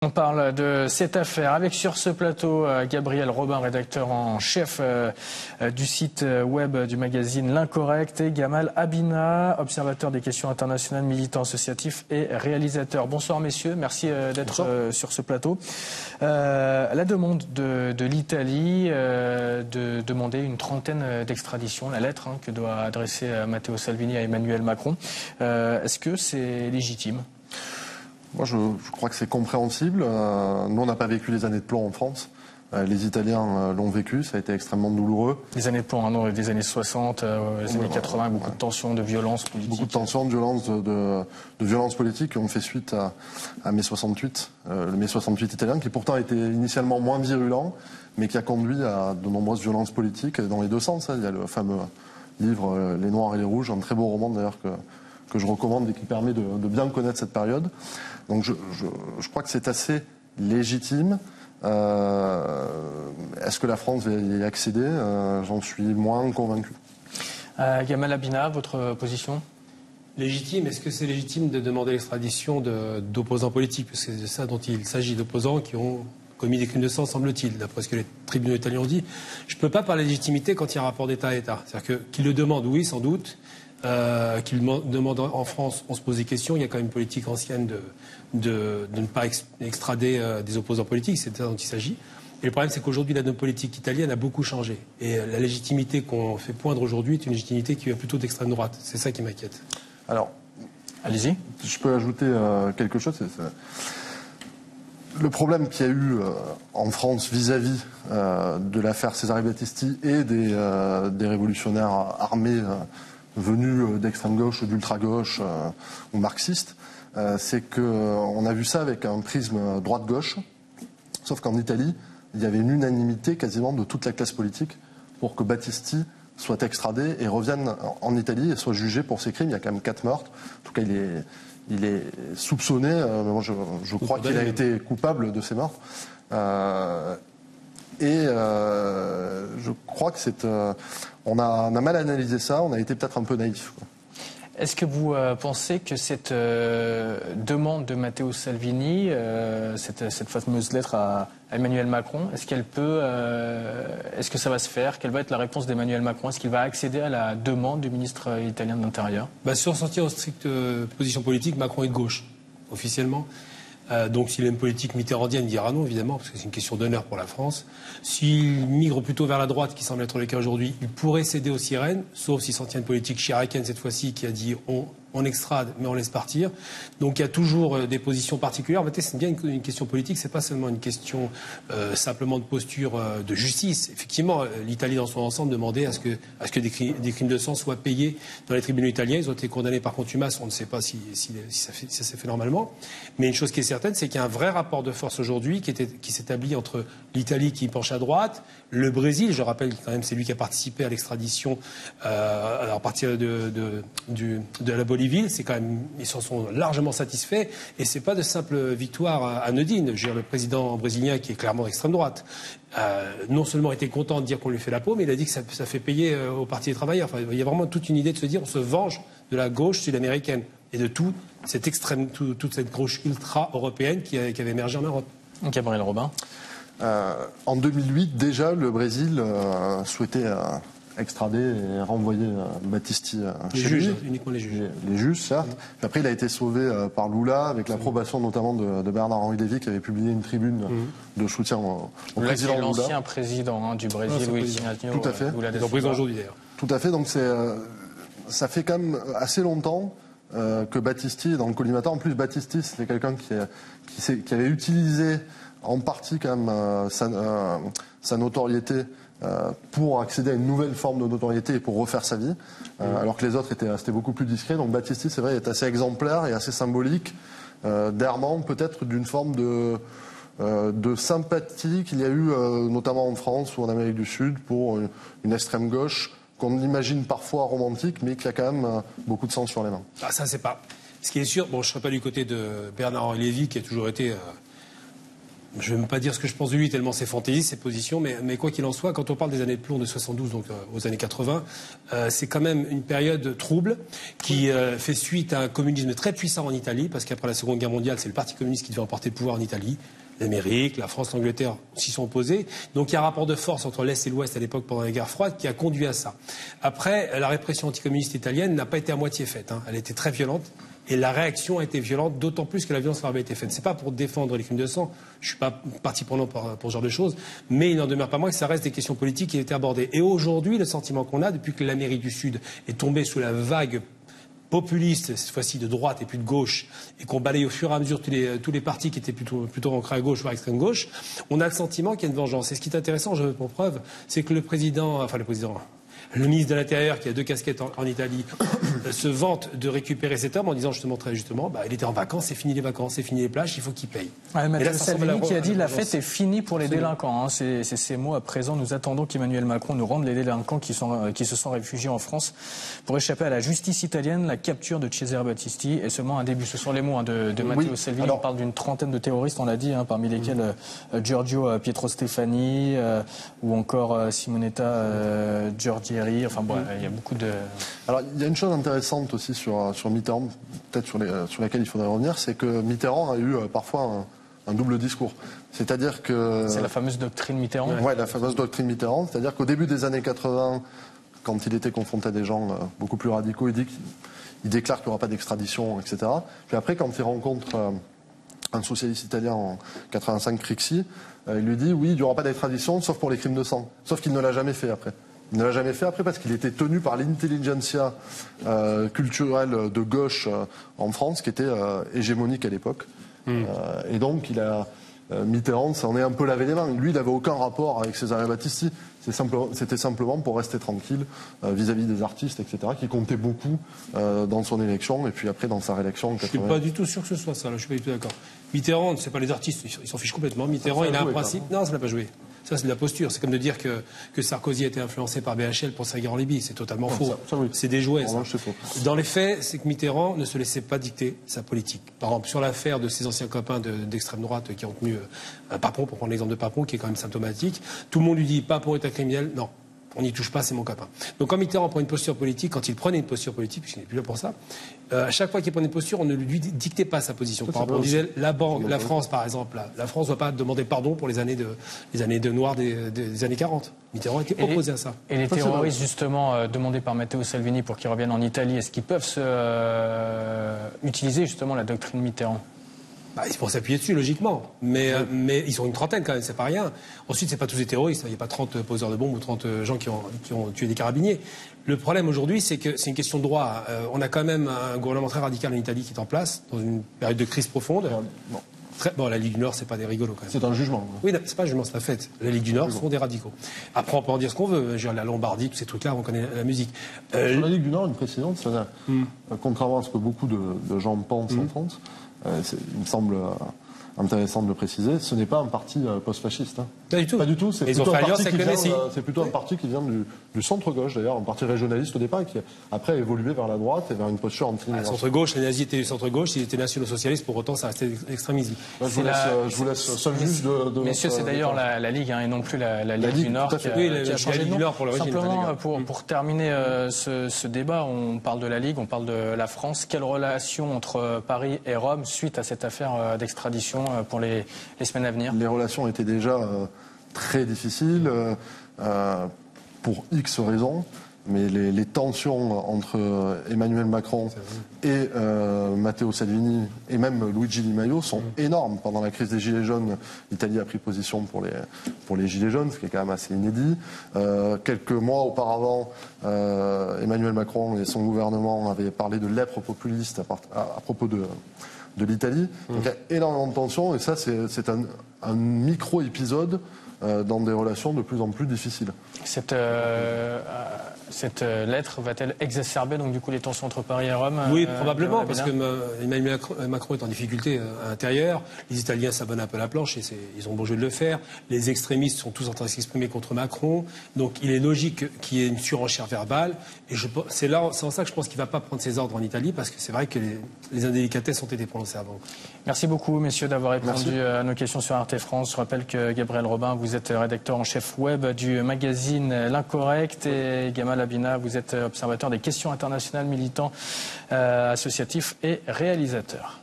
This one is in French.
On parle de cette affaire avec sur ce plateau Gabriel Robin, rédacteur en chef du site web du magazine L'Incorrect, et Gamal Abina, observateur des questions internationales, militant associatif et réalisateur. Bonsoir messieurs, merci d'être sur ce plateau. La demande de l'Italie de demander une trentaine d'extraditions, la lettre que doit adresser Matteo Salvini à Emmanuel Macron, est-ce que c'est légitime ? Moi, je crois que c'est compréhensible. Nous, on n'a pas vécu les années de plomb en France. Les Italiens l'ont vécu, ça a été extrêmement douloureux. Les années de plomb, non, des années 60, les années 80, beaucoup de tensions, de violences politiques. Beaucoup de tensions, de violences, de violences politiques qui ont fait suite à mai 68, le mai 68 italien, qui pourtant était initialement moins virulent, mais qui a conduit à de nombreuses violences politiques dans les deux sens. Il y a le fameux livre Les Noirs et les Rouges, un très beau roman d'ailleurs que je recommande et qui permet de bien connaître cette période. Donc je crois que c'est assez légitime. Est-ce que la France va y accéder ? J'en suis moins convaincu. Gamal Abina, votre position ? Légitime. Est-ce que c'est légitime de demander l'extradition d'opposants politiques ? Parce que c'est de ça dont il s'agit, d'opposants qui ont commis des crimes de sang, semble-t-il, d'après ce que les tribunaux italiens ont dit. Je ne peux pas parler de légitimité quand il y a un rapport d'État à État. C'est-à-dire qu'ils le demandent, oui, sans doute. Qu'il demande en France, on se pose des questions. Il y a quand même une politique ancienne de ne pas extrader des opposants politiques, c'est de ça dont il s'agit. Et le problème, c'est qu'aujourd'hui, la donne politique italienne a beaucoup changé. Et la légitimité qu'on fait poindre aujourd'hui est une légitimité qui vient plutôt d'extrême droite. C'est ça qui m'inquiète. Alors, allez-y. Je peux ajouter quelque chose. Le problème qu'il y a eu en France vis-à-vis de l'affaire Cesare Battisti et des révolutionnaires armés venus d'extrême gauche ou d'ultra-gauche ou marxistes, c'est qu'on a vu ça avec un prisme droite-gauche, sauf qu'en Italie, il y avait une unanimité quasiment de toute la classe politique pour que Battisti soit extradé et revienne en Italie et soit jugé pour ses crimes. Il y a quand même 4 meurtres. En tout cas, il est soupçonné. Moi, je crois qu'il a été coupable de ces meurtres. Je crois que on a mal analysé ça, on a été peut-être un peu naïf. Est-ce que vous pensez que cette demande de Matteo Salvini, cette fameuse lettre à Emmanuel Macron, est-ce que ça va se faire ? Quelle va être la réponse d'Emmanuel Macron ? Est-ce qu'il va accéder à la demande du ministre italien de l'Intérieur ? Sur sortir aux strictes positions politiques, Macron est de gauche, officiellement. Donc s'il a une politique mitterrandienne, il dira non, évidemment, parce que c'est une question d'honneur pour la France. S'il migre plutôt vers la droite, qui semble être le cas aujourd'hui, il pourrait céder aux sirènes, sauf s'il s'en tient une politique chiracienne cette fois-ci, qui a dit on extrade, mais on laisse partir. Donc il y a toujours des positions particulières. En fait, c'est bien une question politique, c'est pas seulement une question simplement de posture de justice. Effectivement, l'Italie dans son ensemble demandait à ce que des crimes de sang soient payés dans les tribunaux italiens. Ils ont été condamnés par contumace, on ne sait pas si ça s'est fait normalement. Mais une chose qui est certaine, c'est qu'il y a un vrai rapport de force aujourd'hui qui s'établit entre l'Italie qui penche à droite, le Brésil, je rappelle quand même c'est lui qui a participé à l'extradition à partir de la Bolivie. C'est quand même, ils s'en sont largement satisfaits et c'est pas de simple victoire anodine. Je veux dire, le président brésilien qui est clairement d'extrême droite, non seulement était content de dire qu'on lui fait la peau, mais il a dit que ça fait payer au Parti des travailleurs. Enfin, il y a vraiment toute une idée de se dire on se venge de la gauche sud-américaine et de toute cette gauche ultra-européenne qui avait émergé en Europe. Gabriel Robin. En 2008, déjà, le Brésil souhaitait extrader et renvoyer Battisti chez lui. Uniquement les juges. Les juges, certes. Puis après, il a été sauvé par Lula, avec l'approbation notamment de Bernard-Henri Lévy, qui avait publié une tribune de soutien au président Lula. L'ancien président du Brésil, Luiz Inácio. Tout à fait. Il est en prison aujourd'hui, d'ailleurs. Tout à fait. Donc ça fait quand même assez longtemps que Battisti est dans le collimateur. En plus, Battisti, c'était quelqu'un qui avait utilisé en partie quand même sa notoriété pour accéder à une nouvelle forme de notoriété et pour refaire sa vie, alors que les autres étaient beaucoup plus discrets. Donc Battisti, c'est vrai, est assez exemplaire et assez symbolique, d'errement peut-être d'une forme de sympathie qu'il y a eu notamment en France ou en Amérique du Sud pour une extrême gauche qu'on imagine parfois romantique, mais qui a quand même beaucoup de sang sur les mains. Ah, ça, c'est pas. Ce qui est sûr, bon, je ne serais pas du côté de Bernard-Henri Lévy, qui a toujours été Je ne vais même pas dire ce que je pense de lui, tellement c'est fantaisiste, ses positions, mais quoi qu'il en soit, quand on parle des années de plomb de 72, donc aux années 80, c'est quand même une période trouble qui fait suite à un communisme très puissant en Italie, parce qu'après la Seconde Guerre mondiale, c'est le Parti communiste qui devait emporter le pouvoir en Italie. L'Amérique, la France, l'Angleterre s'y sont opposés. Donc il y a un rapport de force entre l'Est et l'Ouest à l'époque pendant la guerre froide qui a conduit à ça. Après, la répression anticommuniste italienne n'a pas été à moitié faite. Elle était très violente. Et la réaction a été violente, d'autant plus que la violence avait été faite. C'est pas pour défendre les crimes de sang, je suis pas partie prenante pour ce genre de choses, mais il n'en demeure pas moins que ça reste des questions politiques qui étaient abordées. Et aujourd'hui, le sentiment qu'on a, depuis que l'Amérique du Sud est tombée sous la vague populiste, cette fois-ci de droite et puis de gauche, et qu'on balaye au fur et à mesure tous les partis qui étaient plutôt ancrés à gauche, voire extrême gauche, on a le sentiment qu'il y a une vengeance. Et ce qui est intéressant, je veux pour preuve, c'est que le ministre de l'Intérieur, qui a 2 casquettes en Italie, se vante de récupérer cet homme en disant justement, très justement, il était en vacances, c'est fini les vacances, c'est fini les plages, il faut qu'il paye. Matteo Salvini qui a dit la fête est finie pour les délinquants. C'est ces mots à présent. Nous attendons qu'Emmanuel Macron nous rende les délinquants qui se sont réfugiés en France pour échapper à la justice italienne, la capture de Cesare Battisti est seulement un début. Ce sont les mots de Matteo Salvini. Alors, on parle d'une trentaine de terroristes, on l'a dit, parmi lesquels Giorgio Pietro Stefani ou encore Simonetta Giorgieri. Enfin bon, il y a beaucoup de... Alors il y a une chose intéressante aussi sur Mitterrand, peut-être sur laquelle il faudrait revenir, c'est que Mitterrand a eu parfois un double discours. C'est-à-dire que... C'est la fameuse doctrine Mitterrand. Oui, la fameuse doctrine Mitterrand. C'est-à-dire qu'au début des années 80, quand il était confronté à des gens beaucoup plus radicaux, il déclare qu'il n'y aura pas d'extradition, etc. Puis après, quand il rencontre un socialiste italien en 85, Craxi, il lui dit oui, il n'y aura pas d'extradition, sauf pour les crimes de sang. Sauf qu'il ne l'a jamais fait après. Il ne l'a jamais fait après parce qu'il était tenu par l'intelligentsia culturelle de gauche en France, qui était hégémonique à l'époque. Et donc, Mitterrand s'en est un peu lavé les mains. Lui, il n'avait aucun rapport avec Cesare Battisti. C'était simplement pour rester tranquille vis-à-vis des artistes, etc., qui comptaient beaucoup dans son élection et puis après dans sa réélection en 80. Je ne suis pas du tout sûr que ce soit ça, là. Je ne suis pas du tout d'accord. Mitterrand, c'est pas les artistes, ils s'en fichent complètement. Mitterrand, il a un principe. Non, ça n'a pas joué. Ça, c'est de la posture. C'est comme de dire que Sarkozy a été influencé par BHL pour sa guerre en Libye. C'est totalement faux. Oui. C'est des jouets, ça. C'est faux. Dans les faits, c'est que Mitterrand ne se laissait pas dicter sa politique. Par exemple, sur l'affaire de ses anciens copains d'extrême droite qui ont tenu Papon, pour prendre l'exemple de Papon, qui est quand même symptomatique, tout le monde lui dit Papon est un criminel. Non. On n'y touche pas, c'est mon copain. Donc quand Mitterrand prend une posture politique, quand il prenait une posture politique, puisqu'il n'est plus là pour ça, à chaque fois qu'il prenait une posture, on ne lui dictait pas sa position. Par exemple, on disait la France, par exemple, la France ne doit pas demander pardon pour les années de noir des années 40. Mitterrand était opposé à ça. Et les terroristes, justement, demandés par Matteo Salvini pour qu'ils reviennent en Italie, est-ce qu'ils peuvent utiliser justement la doctrine Mitterrand ? C'est pour s'appuyer dessus, logiquement. Mais ils sont une trentaine, quand même, c'est pas rien. Ensuite, c'est pas tous des terroristes. Il n'y a pas 30 poseurs de bombes ou 30 gens qui ont tué des carabiniers. Le problème aujourd'hui, c'est que c'est une question de droit. On a quand même un gouvernement très radical en Italie qui est en place, dans une période de crise profonde. La Ligue du Nord, c'est pas des rigolos, quand même. C'est un jugement. Oui, c'est pas un jugement, c'est la fête. La Ligue du Nord sont des radicaux. Après, on peut en dire ce qu'on veut. La Lombardie, tous ces trucs-là, on connaît la musique. Sur la Ligue du Nord, une précédente, contrairement à ce que beaucoup de gens pensent en France, il me semble intéressant de le préciser, ce n'est pas un parti post-fasciste. Pas du tout. Pas du tout. C'est plutôt un parti qui vient du centre-gauche, d'ailleurs, un parti régionaliste au départ, et qui après a évolué vers la droite et vers une posture anti-immigration. Centre-gauche, les nazis étaient du centre-gauche, ils étaient nationaux-socialistes, pour autant ça restait extrémisme. Je vous laisse seul juge de... Messieurs, c'est d'ailleurs la Ligue, et non plus la Ligue du Nord qui a changé de nom. Simplement, pour terminer ce débat, on parle de la Ligue, on parle de la France. Quelle relation entre Paris et Rome suite à cette affaire d'extradition pour les semaines à venir? Les relations étaient déjà très difficiles pour X raisons, mais les tensions entre Emmanuel Macron et Matteo Salvini et même Luigi Di Maio sont énormes. Pendant la crise des Gilets jaunes, l'Italie a pris position pour les Gilets jaunes, ce qui est quand même assez inédit. Quelques mois auparavant, Emmanuel Macron et son gouvernement avaient parlé de lèpre populiste à propos de l'Italie. Donc il y a énormément de tensions et ça c'est un micro-épisode dans des relations de plus en plus difficiles. Cette lettre va-t-elle exacerber donc du coup les tensions entre Paris et Rome? Oui, probablement, parce que Abina Emmanuel Macron est en difficulté à l'intérieur. Les Italiens s'abonnent un peu à la planche et ils ont beau jeu de le faire. Les extrémistes sont tous en train de s'exprimer contre Macron. Donc il est logique qu'il y ait une surenchère verbale. Et c'est en ça que je pense qu'il ne va pas prendre ses ordres en Italie, parce que c'est vrai que les indélicatesses ont été prononcées avant. Merci beaucoup, messieurs, d'avoir répondu à nos questions sur Arte France. Je rappelle que Gabriel Robin, vous êtes rédacteur en chef web du magazine L'Incorrect, et Gamal Abina, vous êtes observateur des questions internationales, militant associatif et réalisateur.